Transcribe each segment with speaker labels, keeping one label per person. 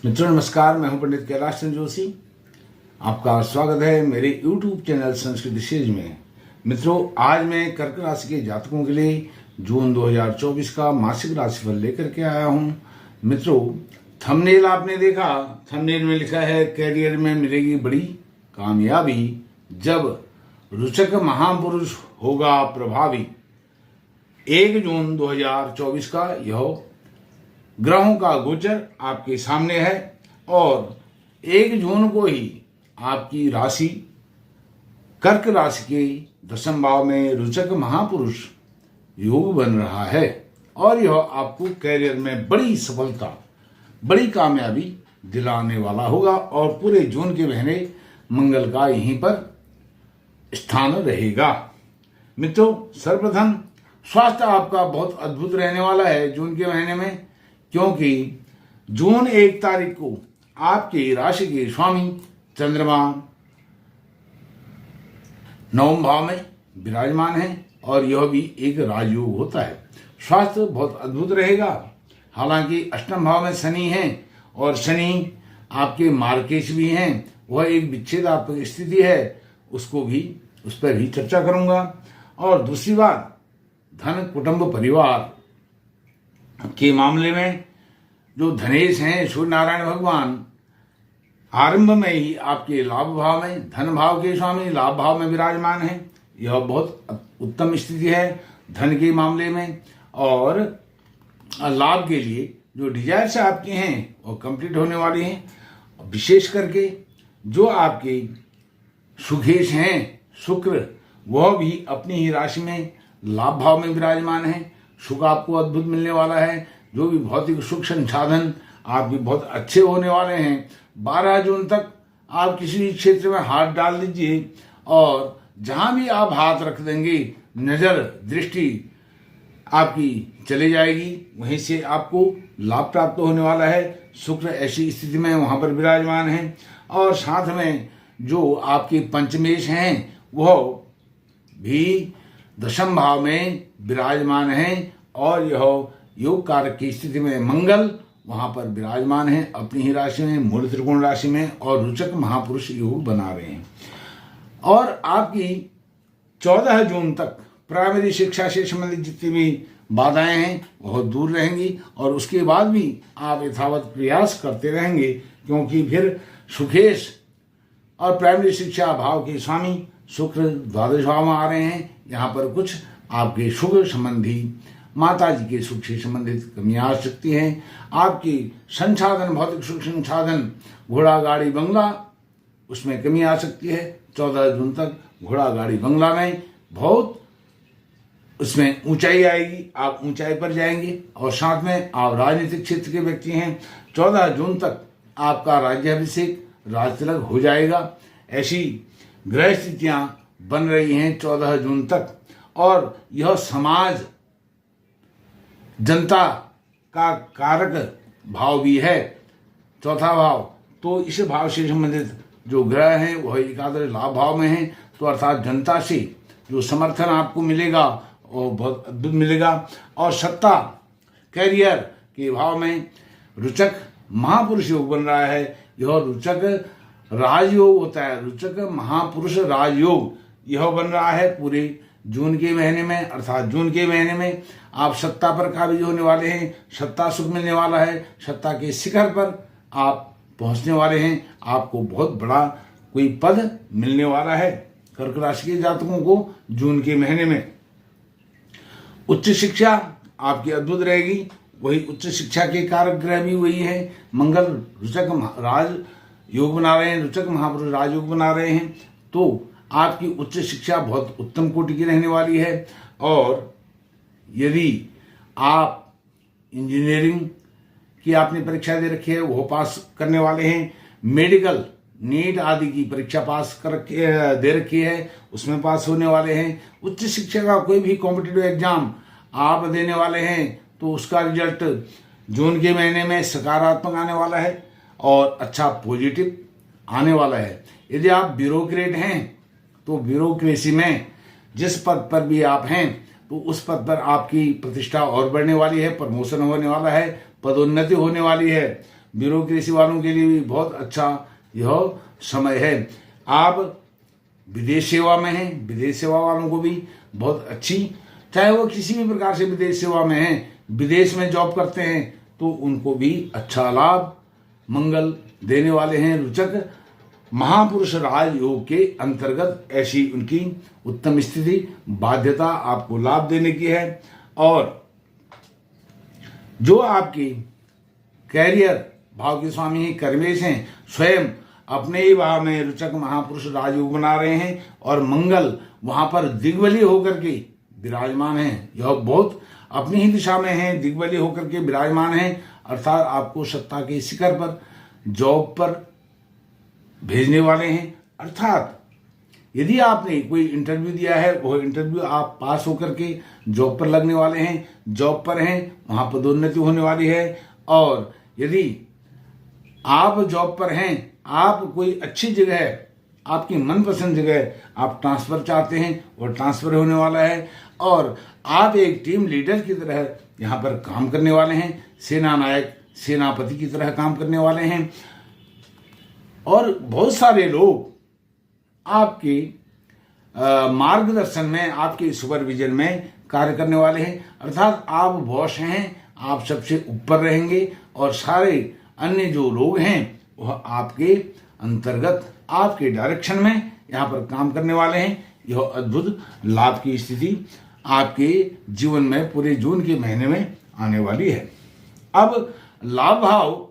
Speaker 1: मित्रों नमस्कार, मैं हूं पंडित कैलाश चंद्र जोशी। आपका स्वागत है मेरे YouTube चैनल संस्कृत विशेष में। मित्रों, आज मैं कर्क राशि के जातकों के लिए जून 2024 का मासिक राशिफल लेकर के आया हूं। मित्रों, थंबनेल आपने देखा, थंबनेल में लिखा है कैरियर में मिलेगी बड़ी कामयाबी जब रुचक महापुरुष होगा प्रभावी। 1 जून 2024 का यह ग्रहों का गोचर आपके सामने है और 1 जून को ही आपकी राशि कर्क राशि के दशम भाव में रुचक महापुरुष योग बन रहा है और यह आपको कैरियर में बड़ी सफलता, बड़ी कामयाबी दिलाने वाला होगा और पूरे जून के महीने मंगल का यहीं पर स्थान रहेगा। मित्रों, सर्वप्रथम स्वास्थ्य आपका बहुत अद्भुत रहने वाला है जून के महीने में, क्योंकि जून 1 तारीख को आपकी राशि के स्वामी चंद्रमा 9वें भाव में विराजमान है और यह भी एक राजयोग होता है। स्वास्थ्य बहुत अद्भुत रहेगा। हालांकि 8वें भाव में शनि है और शनि आपके मार्केश भी हैं, वह एक विच्छेदात्मक स्थिति है, उस पर भी चर्चा करूंगा। और दूसरी बात, धन कुटुंब परिवार के मामले में जो धनेश हैं सूर्य नारायण भगवान आरंभ में ही आपके लाभ भाव में, धन भाव के स्वामी लाभ भाव में विराजमान है। यह बहुत उत्तम स्थिति है धन के मामले में और लाभ के लिए जो डिजायर्स आपके हैं वो कंप्लीट होने वाली हैं। विशेष करके जो आपके सुखेश हैं शुक्र, वह भी अपनी ही राशि में लाभ भाव में विराजमान है। सुख आपको अद्भुत मिलने वाला है। जो भी भौतिक सुख संसाधन आपके बहुत अच्छे होने वाले हैं। 12 जून तक आप किसी भी क्षेत्र में हाथ डाल दीजिए और जहां भी आप हाथ रख देंगे नजर दृष्टि आपकी चली जाएगी, वहीं से आपको लाभ प्राप्त होने वाला है। शुक्र ऐसी स्थिति में वहां पर विराजमान है और साथ में जो आपके पंचमेश हैं वह भी दशम भाव में विराजमान है और यह योग कारक की स्थिति में मंगल वहां पर विराजमान है अपनी ही राशि में, मूल त्रिकोण राशि में, और रुचक महापुरुष योग बना रहे हैं। और आपकी 14 जून तक प्राइमरी शिक्षा से संबंधित जितनी भी बाधाएं हैं वह दूर रहेंगी और उसके बाद भी आप यथावत प्रयास करते रहेंगे, क्योंकि फिर सुखेश और प्राइमरी शिक्षा भाव के स्वामी शुक्र द्वादश भाव में आ रहे हैं। यहाँ पर कुछ आपके सुख संबंधी, माता जी के सुख से संबंधित कमियां आ सकती हैं। आपकी संसाधन, भौतिक सुख संसाधन, घोड़ा गाड़ी बंगला, उसमें कमी आ सकती है। 14 जून तक घोड़ा गाड़ी बंगला में बहुत उसमें ऊंचाई आएगी, आप ऊंचाई पर जाएंगे। और साथ में आप राजनीतिक क्षेत्र के व्यक्ति हैं, 14 जून तक आपका राज्याभिषेक राज तिलक हो जाएगा। ऐसी ग्रह स्थितियां बन रही हैं 14 जून तक और यह समाज जनता का कारक भाव भी है, चौथा भाव। तो इस भाव से संबंधित जो ग्रह हैं वह एकादश लाभ भाव में हैं, तो अर्थात जनता से जो समर्थन आपको मिलेगा वो बहुत अद्भुत मिलेगा। और सत्ता कैरियर के भाव में रुचक महापुरुष योग बन रहा है। यह रुचक राजयोग होता है, रुचक महापुरुष राजयोग यह बन रहा है पूरे जून के महीने में। अर्थात जून के महीने में आप सत्ता पर काबिज होने वाले हैं, सत्ता सुख मिलने वाला है, सत्ता के शिखर पर आप पहुंचने वाले हैं। आपको बहुत बड़ा कोई पद मिलने वाला है कर्क राशि के जातकों को जून के महीने में। उच्च शिक्षा आपकी अद्भुत रहेगी। वही उच्च शिक्षा के कारक ग्रह भी वही है, मंगल रुचक राज योग बना रहे हैं, रुचक महापुरुष राजयोग बना रहे हैं। तो आपकी उच्च शिक्षा बहुत उत्तम कोटि की रहने वाली है। और यदि आप इंजीनियरिंग की आपने परीक्षा दे रखी है वो पास करने वाले हैं, मेडिकल नीट आदि की परीक्षा पास दे रखी है उसमें पास होने वाले हैं, उच्च शिक्षा का कोई भी कॉम्पिटिटिव एग्जाम आप देने वाले हैं तो उसका रिजल्ट जून के महीने में सकारात्मक आने वाला है और अच्छा पॉजिटिव आने वाला है। यदि आप ब्यूरोक्रेट हैं तो ब्यूरोक्रेसी में जिस पद पर भी आप हैं तो उस पद पर आपकी प्रतिष्ठा और बढ़ने वाली है, प्रमोशन होने वाला है, पदोन्नति होने वाली है। ब्यूरोक्रेसी वालों के लिए भी बहुत अच्छा यह समय है। आप विदेश सेवा में हैं, विदेश सेवा वालों को भी बहुत अच्छी, चाहे वो किसी भी प्रकार से विदेश सेवा में हैं, विदेश में जॉब करते हैं, तो उनको भी अच्छा लाभ मंगल देने वाले हैं। रुचक महापुरुष राजयोग के अंतर्गत ऐसी उनकी उत्तम स्थिति, बाध्यता आपको लाभ देने की है। और जो आपकी कैरियर भाव के स्वामी कर्मेश हैं, स्वयं अपने ही भाव में रुचक महापुरुष राजयोग बना रहे हैं और मंगल वहां पर दिग्बली होकर के विराजमान हैं। यह बहुत अपनी ही दिशा में है, दिग्बली होकर के विराजमान हैं, अर्थात आपको सत्ता के शिखर पर, जॉब पर भेजने वाले हैं। अर्थात यदि आपने कोई इंटरव्यू दिया है, वो इंटरव्यू आप पास होकर के जॉब पर लगने वाले हैं, जॉब पर हैं, वहां पदोन्नति होने वाली है। और यदि आप जॉब पर हैं, आप कोई अच्छी जगह, आपकी मनपसंद जगह आप ट्रांसफर चाहते हैं, वो ट्रांसफर होने वाला है। और आप एक टीम लीडर की तरह यहाँ पर काम करने वाले हैं, सेना नायक, सेनापति की तरह काम करने वाले हैं। और बहुत सारे लोग आपके मार्गदर्शन में, आपके सुपरविजन में कार्य करने वाले हैं। अर्थात आप बॉस हैं, आप सबसे ऊपर रहेंगे और सारे अन्य जो लोग हैं वह आपके अंतर्गत, आपके डायरेक्शन में यहाँ पर काम करने वाले हैं। यह अद्भुत लाभ की स्थिति आपके जीवन में पूरे जून के महीने में आने वाली है। अब लाभ भाव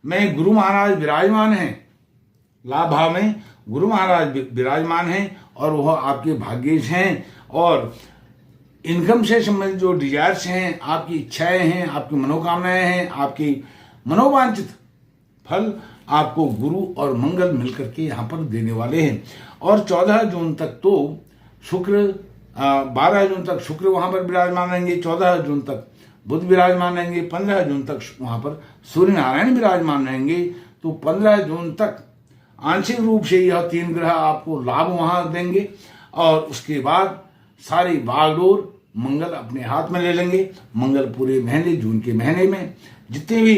Speaker 1: में गुरु महाराज विराजमान हैं, लाभ भाव में गुरु महाराज विराजमान हैं और वह आपके भाग्येश हैं। और इनकम से संबंधित जो डिजायर्स हैं, आपकी इच्छाएं हैं, आपकी मनोकामनाएं हैं, आपकी मनोवांछित फल आपको गुरु और मंगल मिलकर के यहाँ पर देने वाले हैं। और 14 जून तक तो शुक्र, 12 जून तक शुक्र वहां पर विराजमान रहेंगे, 14 जून तक बुध विराजमान रहेंगे, 15 जून तक वहां पर सूर्य नारायण विराजमान रहेंगे। तो 15 जून तक आंशिक रूप से यह 3 ग्रह आपको लाभ वहां देंगे। और उसके बाद सारी बागडोर मंगल अपने हाथ में ले लेंगे। मंगल पूरे महीने, जून के महीने में जितनी भी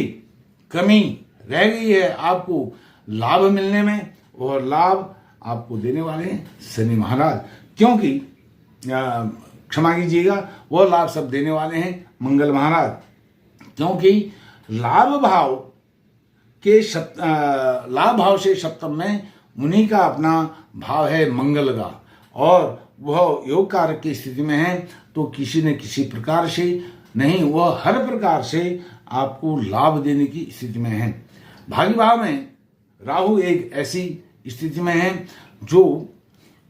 Speaker 1: कमी रह गई है आपको लाभ मिलने में, और लाभ आपको देने वाले हैं शनि महाराज, क्योंकि क्षमा कीजिएगा, वह लाभ सब देने वाले हैं मंगल महाराज, क्योंकि लाभ भाव के लाभ भाव से सप्तम में उन्हीं का अपना भाव है मंगल का, और वह योग कारक की स्थिति में है। तो किसी न किसी प्रकार से नहीं, वह हर प्रकार से आपको लाभ देने की स्थिति में है। भाग्य भाव में राहु एक ऐसी स्थिति में है जो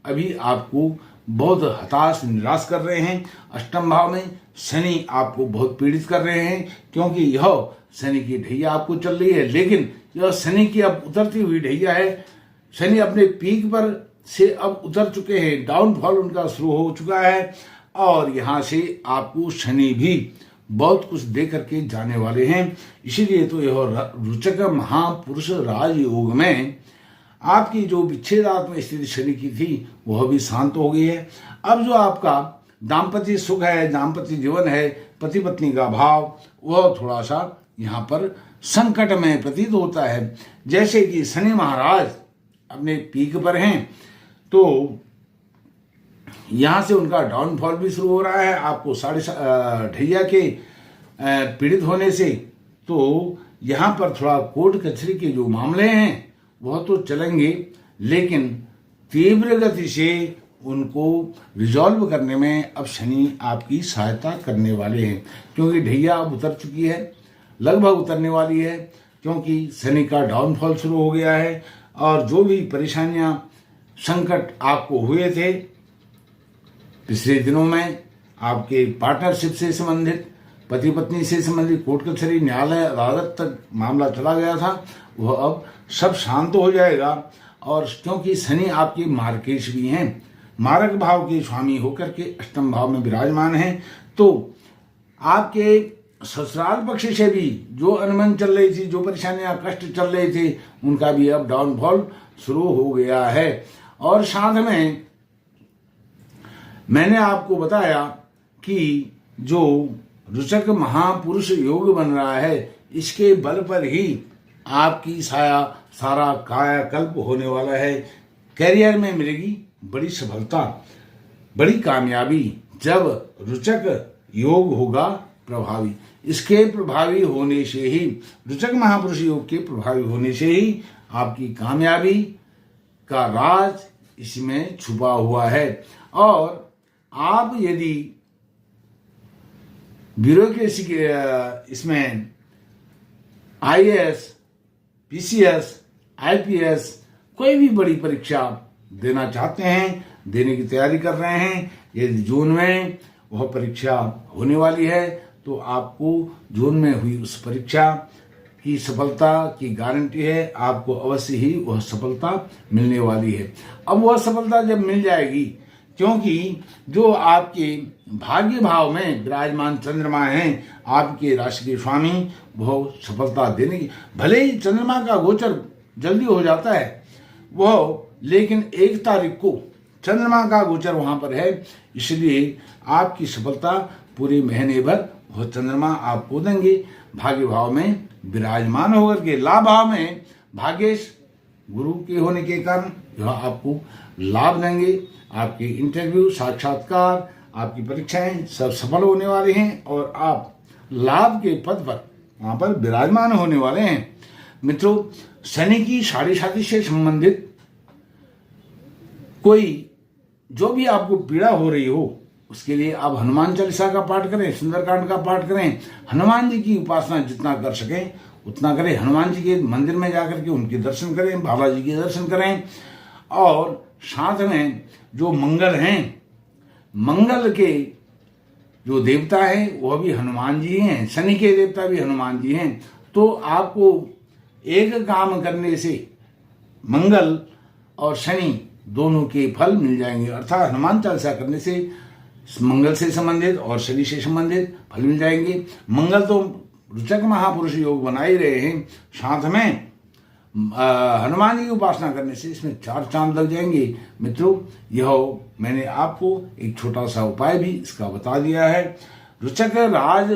Speaker 1: अभी आपको बहुत हताश, निराश कर रहे हैं। अष्टम भाव में शनि आपको बहुत पीड़ित कर रहे हैं, क्योंकि यह शनि की ढैया आपको चल रही है, लेकिन यह शनि की अब उतरती हुई ढैया है। शनि अपने पीक पर से अब उतर चुके हैं, डाउनफॉल उनका शुरू हो चुका है, और यहाँ से आपको शनि भी बहुत कुछ दे करके जाने वाले हैं। इसीलिए तो यह रुचक महापुरुष राजयोग में आपकी जो विच्छेदात्मक स्थिति शनि की थी वह भी शांत हो गई है। अब जो आपका दाम्पत्य सुख है, दाम्पत्य जीवन है, पति पत्नी का भाव, वह थोड़ा सा यहाँ पर संकट में प्रतीत होता है। जैसे कि शनि महाराज अपने पीक पर हैं, तो यहाँ से उनका डाउनफॉल भी शुरू हो रहा है। आपको ढैया के पीड़ित होने से तो यहाँ पर थोड़ा कोर्ट कचहरी के जो मामले हैं वह तो चलेंगे, लेकिन तीव्र गति से उनको रिजॉल्व करने में अब शनि आपकी सहायता करने वाले हैं, क्योंकि ढैया अब उतर चुकी है, लगभग उतरने वाली है, क्योंकि शनि का डाउनफॉल शुरू हो गया है। और जो भी परेशानियां, संकट आपको हुए थे पिछले दिनों में, आपके पार्टनरशिप से संबंधित, पति पत्नी से संबंधित, कोर्ट कचहरी, न्यायालय, अदालत तक मामला चला गया था, वह अब सब शांत हो जाएगा। और क्योंकि शनि आपके मार्केश भी हैं, मारक भाव के स्वामी होकर के अष्टम भाव में विराजमान हैं, तो आपके ससुराल पक्ष से भी जो अनबन चल रही थी, जो परेशानियां, कष्ट चल रहे थे, उनका भी अब डाउनफॉल शुरू हो गया है। और साथ में मैंने आपको बताया कि जो रुचक महापुरुष योग बन रहा है, इसके बल पर ही आपकी सारा कायाकल्प होने वाला है। करियर में मिलेगी बड़ी सफलता, बड़ी कामयाबी जब रुचक योग होगा प्रभावी। इसके प्रभावी होने से ही, रुचक महापुरुष योग के प्रभावी होने से ही आपकी कामयाबी का राज इसमें छुपा हुआ है। और आप यदि ब्यूरोक्रेसी के इसमें IAS, PCS, IPS कोई भी बड़ी परीक्षा देना चाहते हैं, देने की तैयारी कर रहे हैं, यदि जून में वह परीक्षा होने वाली है तो आपको जून में हुई उस परीक्षा की सफलता की गारंटी है। आपको अवश्य ही वह सफलता मिलने वाली है। अब वह सफलता जब मिल जाएगी, क्योंकि जो आपके भाग्य भाव में विराजमान चंद्रमा हैं, आपके राशि के स्वामी, वह सफलता देने की, भले ही चंद्रमा का गोचर जल्दी हो जाता है वह, लेकिन 1 तारीख को चंद्रमा का गोचर वहां पर है, इसलिए आपकी सफलता पूरे महीने भर वह चंद्रमा आपको देंगे। भाग्य भाव में विराजमान होकर के लाभ भाव में भाग्येश गुरु के होने के कारण यह आपको लाभ देंगे। आपके इंटरव्यू, साक्षात्कार, आपकी परीक्षाएं सब सफल होने वाले हैं और आप लाभ के पद पर वहां पर विराजमान होने वाले हैं। मित्रों, शनि की साढ़े साथी से संबंधित कोई जो भी आपको पीड़ा हो रही हो, उसके लिए आप हनुमान चालीसा का पाठ करें, सुंदरकांड का पाठ करें, हनुमान जी की उपासना जितना कर सकें उतना करें। हनुमान जी के मंदिर में जाकर के उनके दर्शन करें, बालाजी के दर्शन करें। और साथ में जो मंगल हैं, मंगल के जो देवता हैं वह भी हनुमान जी हैं, शनि के देवता भी हनुमान जी हैं। तो आपको एक काम करने से मंगल और शनि दोनों के फल मिल जाएंगे, अर्थात हनुमान चालीसा करने से मंगल से संबंधित और शनि से संबंधित फल मिल जाएंगे। मंगल तो रुचक महापुरुष योग बना ही रहे हैं, साथ में हनुमान जी की उपासना करने से इसमें 4 चांद लग जाएंगे। मित्रों, यह मैंने आपको एक छोटा सा उपाय भी इसका बता दिया है। रुचक राज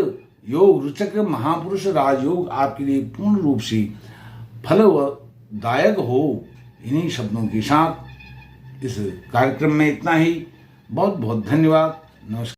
Speaker 1: योग, रुचक महापुरुष राजयोग आपके लिए पूर्ण रूप से फलदायक हो, इन्हीं शब्दों के साथ इस कार्यक्रम में इतना ही। बहुत बहुत धन्यवाद। नमस्कार।